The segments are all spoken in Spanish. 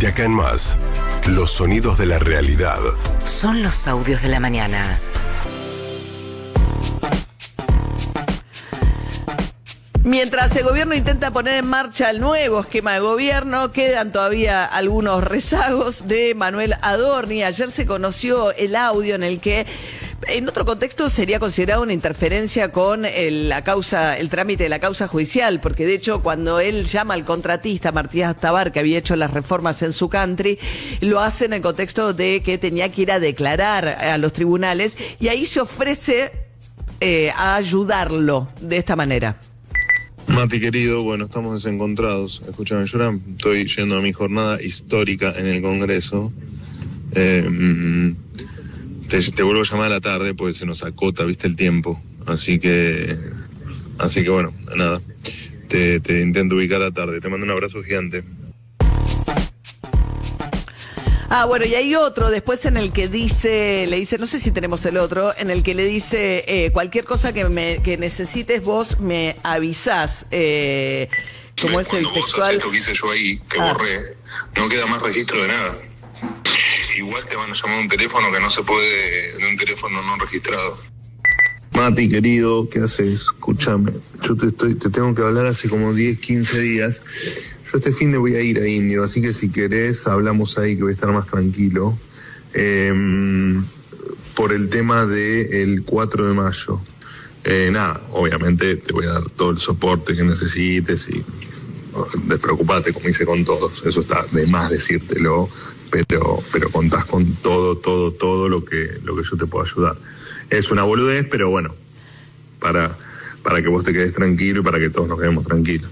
De acá en más, los sonidos de la realidad. Son los audios de la mañana. Mientras el gobierno intenta poner en marcha el nuevo esquema de gobierno, quedan todavía algunos rezagos de Manuel Adorni. Ayer se conoció el audio en el que, en otro contexto, sería considerado una interferencia con el trámite de la causa judicial, porque de hecho cuando él llama al contratista Matías Tabar, que había hecho las reformas en su country, lo hace en el contexto de que tenía que ir a declarar a los tribunales, y ahí se ofrece a ayudarlo de esta manera. Mati querido, bueno, estamos desencontrados. Escúchame, yo ahora estoy yendo a mi jornada histórica en el Congreso. Te vuelvo a llamar a la tarde porque se nos acota, viste, el tiempo. Así que bueno, nada. Te intento ubicar a la tarde. Te mando un abrazo gigante. Bueno, y hay otro después en el que le dice, no sé si tenemos el otro, en el que le dice, cualquier cosa que necesites vos me avisás. ¿Cómo es el textual? Lo que hice yo ahí, que borré, no queda más registro de nada. Igual te van a llamar a un teléfono que no se puede, de un teléfono no registrado. Mati, querido, ¿qué haces? Escúchame, yo te tengo que hablar hace como 10, 15 días. Yo este fin de voy a ir a Indio, así que si querés hablamos ahí, que voy a estar más tranquilo. Por el tema del 4 de mayo. Nada, obviamente te voy a dar todo el soporte que necesites y despreocupate, como hice con todos. Eso está de más decírtelo, pero contás con todo lo que yo te puedo ayudar. Es una boludez, pero bueno, para que vos te quedes tranquilo y para que todos nos quedemos tranquilos.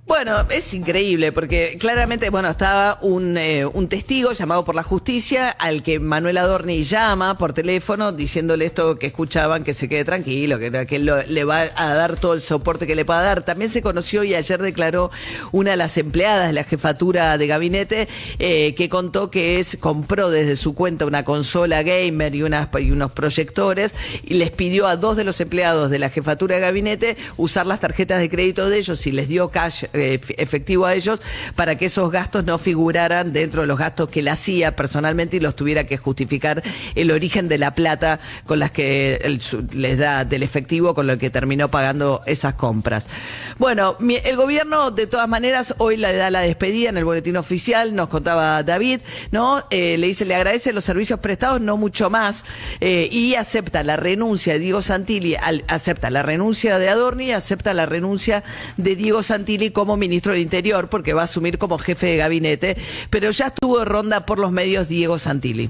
Bueno, es increíble porque claramente, estaba un testigo llamado por la justicia al que Manuel Adorni llama por teléfono diciéndole esto que escuchaban, que se quede tranquilo, que él le va a dar todo el soporte que le pueda dar. También se conoció y ayer declaró una de las empleadas de la jefatura de gabinete que contó que compró desde su cuenta una consola gamer y unos proyectores y les pidió a 2 de los empleados de la jefatura de gabinete usar las tarjetas de crédito de ellos y les dio cash efectivo a ellos para que esos gastos no figuraran dentro de los gastos que él hacía personalmente y los tuviera que justificar el origen de la plata con las que él les da del efectivo con lo que terminó pagando esas compras. Bueno, el gobierno de todas maneras hoy le da la despedida en el boletín oficial, nos contaba David, ¿no? Le dice, le agradece los servicios prestados, no mucho más, y acepta la renuncia de Diego Santilli, acepta la renuncia de Adorni, acepta la renuncia de Diego Santilli como ministro del Interior, porque va a asumir como jefe de gabinete, pero ya estuvo de ronda por los medios Diego Santilli.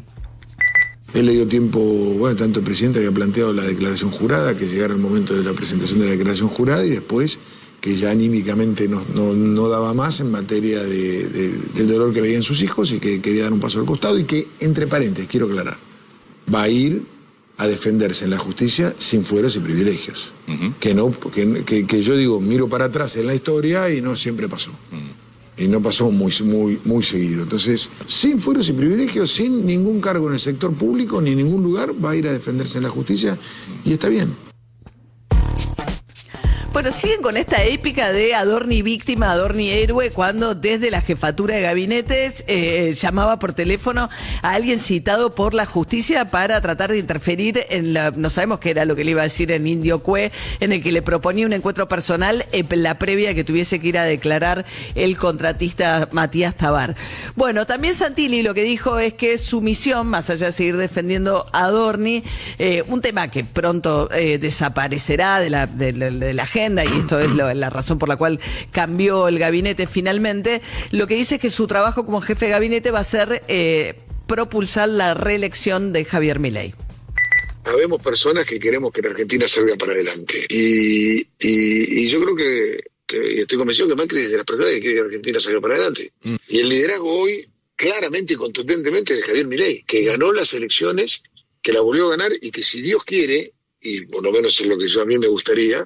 Él le dio tiempo, tanto el presidente había planteado la declaración jurada, que llegara el momento de la presentación de la declaración jurada, y después que ya anímicamente no daba más en materia del dolor que veían sus hijos y que quería dar un paso al costado, y que, entre paréntesis, quiero aclarar, va a ir a defenderse en la justicia sin fueros y privilegios. Que yo digo, miro para atrás en la historia y no siempre pasó. Y no pasó muy seguido. Entonces, sin fueros y privilegios, sin ningún cargo en el sector público ni en ningún lugar, va a ir a defenderse en la justicia y está bien. Bueno, siguen con esta épica de Adorni víctima, Adorni héroe, cuando desde la jefatura de gabinetes llamaba por teléfono a alguien citado por la justicia para tratar de interferir en no sabemos qué era lo que le iba a decir en Indio Cue, en el que le proponía un encuentro personal en la previa que tuviese que ir a declarar el contratista Matías Tabar. Bueno, también Santilli lo que dijo es que su misión, más allá de seguir defendiendo a Adorni, un tema que pronto desaparecerá de la agenda, y esto es la razón por la cual cambió el gabinete finalmente, lo que dice es que su trabajo como jefe de gabinete va a ser propulsar la reelección de Javier Milei. Habemos personas que queremos que la Argentina salga para adelante. Y yo creo que estoy convencido que Macri es de las personas que quiere que la Argentina salga para adelante. Y el liderazgo hoy, claramente y contundentemente, de Javier Milei, que ganó las elecciones, que la volvió a ganar y que, si Dios quiere, y por lo menos es lo que a mí me gustaría,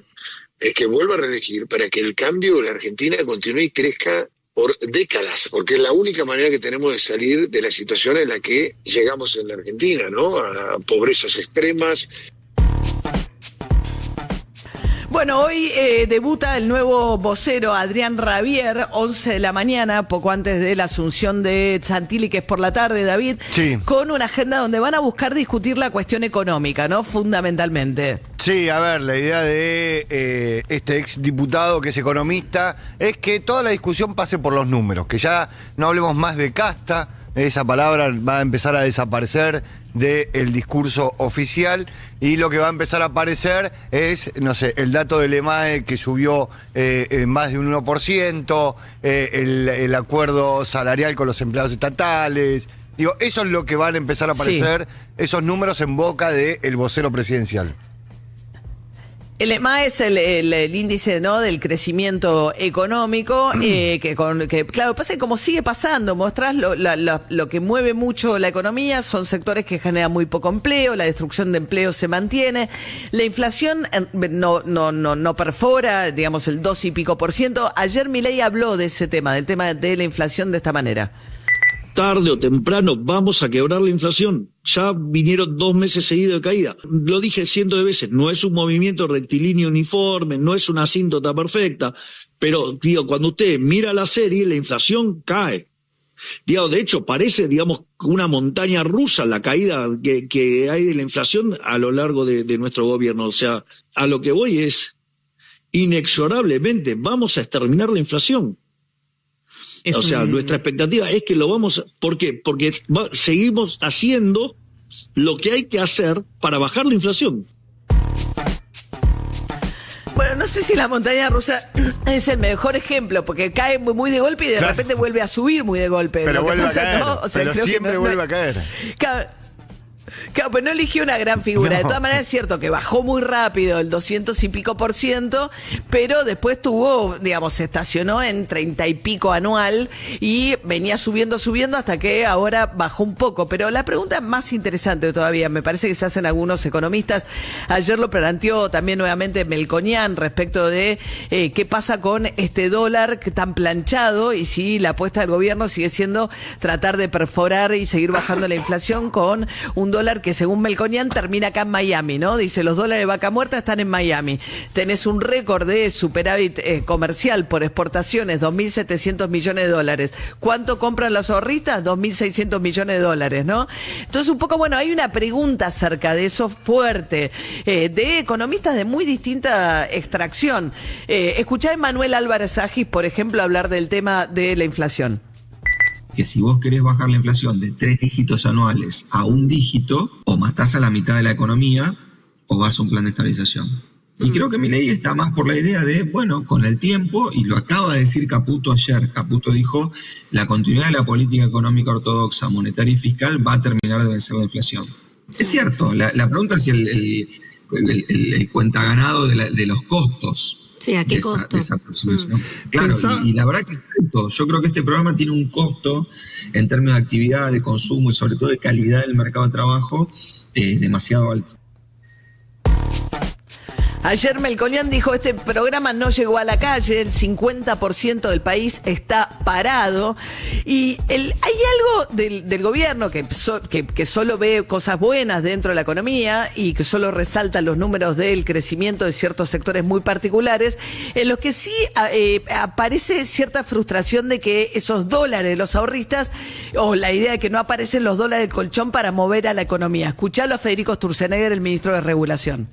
es que vuelva a reelegir para que el cambio de la Argentina continúe y crezca por décadas, porque es la única manera que tenemos de salir de la situación en la que llegamos en la Argentina, ¿no? A pobrezas extremas. Bueno, hoy debuta el nuevo vocero Adrián Rabier, 11 de la mañana, poco antes de la asunción de Santilli, que es por la tarde, David, sí, con una agenda donde van a buscar discutir la cuestión económica, ¿no? Fundamentalmente. Sí, a ver, la idea de este ex diputado que es economista es que toda la discusión pase por los números, que ya no hablemos más de casta, esa palabra va a empezar a desaparecer del discurso oficial y lo que va a empezar a aparecer es, no sé, el dato del EMAE que subió más de un 1%, el acuerdo salarial con los empleados estatales. Digo, eso es lo que van a empezar a aparecer, esos números en boca del vocero presidencial. El EMA es el índice, ¿no?, del crecimiento económico, que claro, pasa que como sigue pasando, mostrás lo que mueve mucho la economía, son sectores que generan muy poco empleo, la destrucción de empleo se mantiene, la inflación no perfora, digamos, el 2 y pico %. Ayer Milei habló de ese tema, del tema de la inflación de esta manera. Tarde o temprano vamos a quebrar la inflación. Ya vinieron 2 meses seguidos de caída. Lo dije cientos de veces, no es un movimiento rectilíneo uniforme, no es una asíntota perfecta, pero digo, cuando usted mira la serie, la inflación cae. Digo, de hecho, parece, digamos, una montaña rusa la caída que hay de la inflación a lo largo de nuestro gobierno. O sea, a lo que voy es, inexorablemente, vamos a exterminar la inflación. O sea, nuestra expectativa es que lo vamos... ¿Por qué? Porque seguimos haciendo lo que hay que hacer para bajar la inflación. Bueno, no sé si la montaña rusa es el mejor ejemplo, porque cae muy de golpe y de repente vuelve a subir muy de golpe. Pero vuelve a caer, ¿no? O sea, pero siempre vuelve a caer. Claro, pues no eligió una gran figura. No. De todas maneras es cierto que bajó muy rápido, el 200 y pico %, pero después tuvo, digamos, se estacionó en 30 y pico anual y venía subiendo hasta que ahora bajó un poco. Pero la pregunta más interesante todavía, me parece que se hacen algunos economistas, ayer lo planteó también nuevamente Melconian respecto de qué pasa con este dólar tan planchado y si la apuesta del gobierno sigue siendo tratar de perforar y seguir bajando la inflación con un dólar que según Melconian termina acá en Miami, ¿no? Dice, los dólares de vaca muerta están en Miami. Tenés un récord de superávit comercial por exportaciones, 2.700 millones de dólares. ¿Cuánto compran los ahorristas? 2.600 millones de dólares, ¿no? Entonces, un poco, bueno, hay una pregunta acerca de eso fuerte, de economistas de muy distinta extracción. Escuchá a Emanuel Álvarez Agis, por ejemplo, hablar del tema de la inflación. Que si vos querés bajar la inflación de 3 dígitos anuales a 1 dígito, o matás a la mitad de la economía, o vas a un plan de estabilización. Y creo que Milei está más por la idea de, bueno, con el tiempo, y lo acaba de decir Caputo ayer, Caputo dijo, la continuidad de la política económica ortodoxa, monetaria y fiscal va a terminar de vencer la inflación. Es cierto, la pregunta es si el cuentaganado de los costos. Sí, ¿a qué costo? De esa aproximación. Claro, y la verdad que es cierto. Yo creo que este programa tiene un costo en términos de actividad, de consumo y sobre todo de calidad del mercado de trabajo demasiado alto. Ayer Melconian dijo, este programa no llegó a la calle, el 50% del país está parado y hay algo del gobierno que solo ve cosas buenas dentro de la economía y que solo resalta los números del crecimiento de ciertos sectores muy particulares, en los que sí aparece cierta frustración de que esos dólares, los ahorristas, o la idea de que no aparecen los dólares del colchón para mover a la economía. Escuchalo a Federico Sturzenegger, el ministro de Regulación.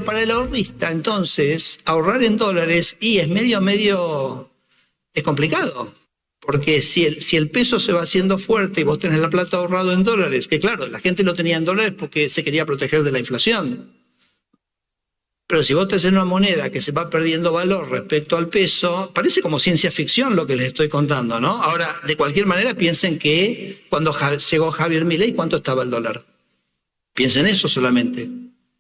Para el ahorrista, entonces, ahorrar en dólares es complicado. Porque si el peso se va haciendo fuerte y vos tenés la plata ahorrado en dólares, que claro, la gente lo tenía en dólares porque se quería proteger de la inflación. Pero si vos tenés una moneda que se va perdiendo valor respecto al peso, parece como ciencia ficción lo que les estoy contando, ¿no? Ahora, de cualquier manera, piensen que cuando llegó Javier Milei, ¿cuánto estaba el dólar? Piensen eso solamente.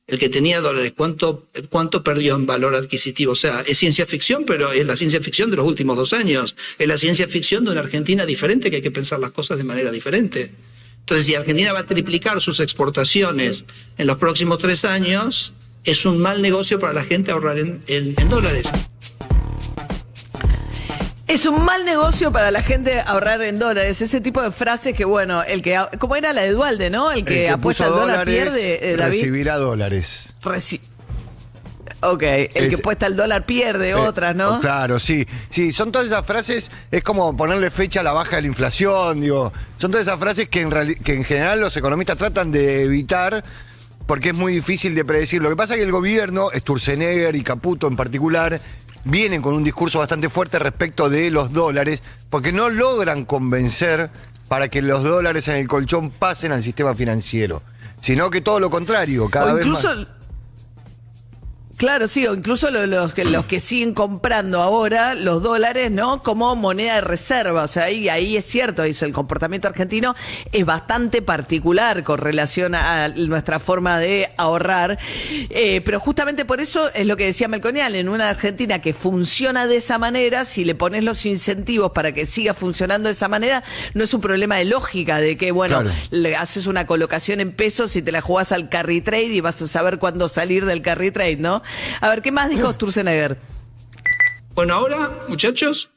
El que tenía dólares, ¿cuánto perdió en valor adquisitivo? O sea, es ciencia ficción, pero es la ciencia ficción de los últimos 2 años. Es la ciencia ficción de una Argentina diferente, que hay que pensar las cosas de manera diferente. Entonces, si Argentina va a triplicar sus exportaciones en los próximos 3 años, es un mal negocio para la gente ahorrar en dólares. Es un mal negocio para la gente ahorrar en dólares. Ese tipo de frases que, bueno, como era la de Duhalde, ¿no? El que apuesta al dólar pierde, David. Recibirá dólares. Ok, el que puesta el dólar pierde, otras, ¿no? Claro, sí. Sí, son todas esas frases, es como ponerle fecha a la baja de la inflación, digo. Son todas esas frases que en general los economistas tratan de evitar porque es muy difícil de predecir. Lo que pasa es que el gobierno, Sturzenegger y Caputo en particular, vienen con un discurso bastante fuerte respecto de los dólares, porque no logran convencer para que los dólares en el colchón pasen al sistema financiero, sino que todo lo contrario, cada vez más. Claro, sí, o incluso los que siguen comprando ahora los dólares, ¿no? Como moneda de reserva. O sea, ahí es cierto, el comportamiento argentino es bastante particular con relación a nuestra forma de ahorrar. Pero justamente por eso es lo que decía Melconian, en una Argentina que funciona de esa manera, si le pones los incentivos para que siga funcionando de esa manera, no es un problema de lógica, de que, bueno, claro, le haces una colocación en pesos y te la jugás al carry trade y vas a saber cuándo salir del carry trade, ¿no? A ver, ¿qué más dijo Sturzenegger? Bueno, ahora, muchachos,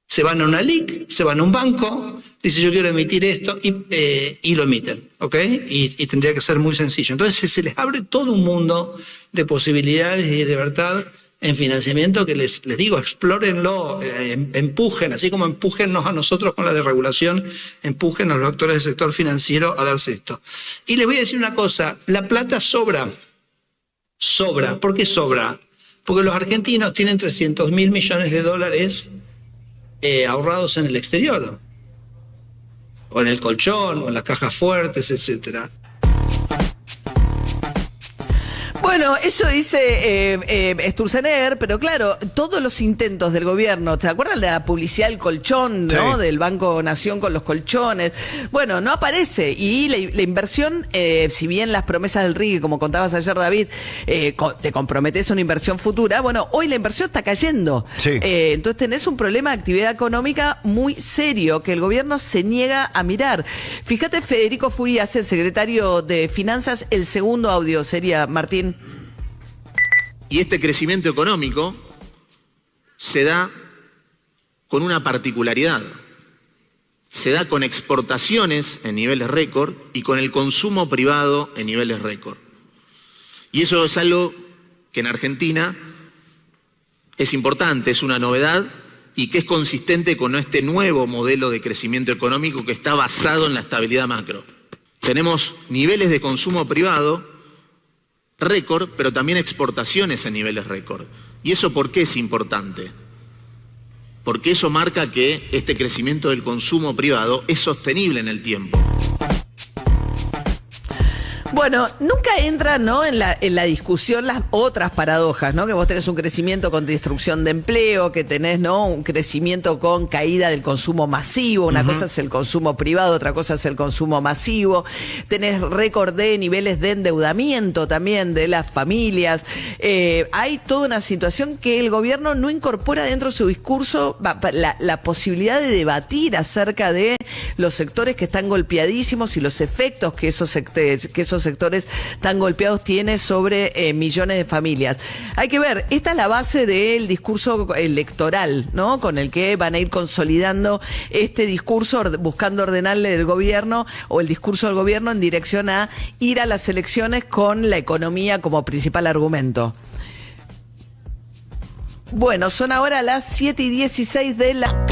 se van a una LIC, se van a un banco, dice yo quiero emitir esto y lo emiten, ¿ok? Y tendría que ser muy sencillo. Entonces se les abre todo un mundo de posibilidades y de libertad en financiamiento que les digo, explórenlo, empujen, así como empújennos a nosotros con la desregulación, empujen a los actores del sector financiero a darse esto. Y les voy a decir una cosa, la plata sobra. Sobra. ¿Por qué sobra? Porque los argentinos tienen 300.000 millones de dólares ahorrados en el exterior, o en el colchón, o en las cajas fuertes, etcétera. Bueno, eso dice Sturzenegger, pero claro, todos los intentos del gobierno, ¿te acuerdas de la publicidad del colchón, ¿no? Sí. Del Banco Nación con los colchones. Bueno, no aparece. Y la inversión, si bien las promesas del RIGI, como contabas ayer, David, te comprometes a una inversión futura, bueno, hoy la inversión está cayendo. Sí. Entonces tenés un problema de actividad económica muy serio que el gobierno se niega a mirar. Fíjate, Federico Furias, el secretario de Finanzas, el segundo audio sería, Martín. Y este crecimiento económico se da con una particularidad. Se da con exportaciones en niveles récord y con el consumo privado en niveles récord. Y eso es algo que en Argentina es importante, es una novedad y que es consistente con este nuevo modelo de crecimiento económico que está basado en la estabilidad macro. Tenemos niveles de consumo privado récord, pero también exportaciones en niveles récord. ¿Y eso por qué es importante? Porque eso marca que este crecimiento del consumo privado es sostenible en el tiempo. Bueno, nunca entran, ¿no?, en la discusión las otras paradojas, ¿no? Que vos tenés un crecimiento con destrucción de empleo, que tenés, ¿no?, un crecimiento con caída del consumo masivo. Una cosa es el consumo privado, otra cosa es el consumo masivo. Tenés récord de niveles de endeudamiento también de las familias. Hay toda una situación que el gobierno no incorpora dentro de su discurso la posibilidad de debatir acerca de los sectores que están golpeadísimos y los efectos que esos sectores tan golpeados tiene sobre millones de familias. Hay que ver, esta es la base del discurso electoral, ¿no?, con el que van a ir consolidando este discurso, buscando ordenarle el gobierno o el discurso del gobierno en dirección a ir a las elecciones con la economía como principal argumento. Bueno, son ahora las 7:16 de la...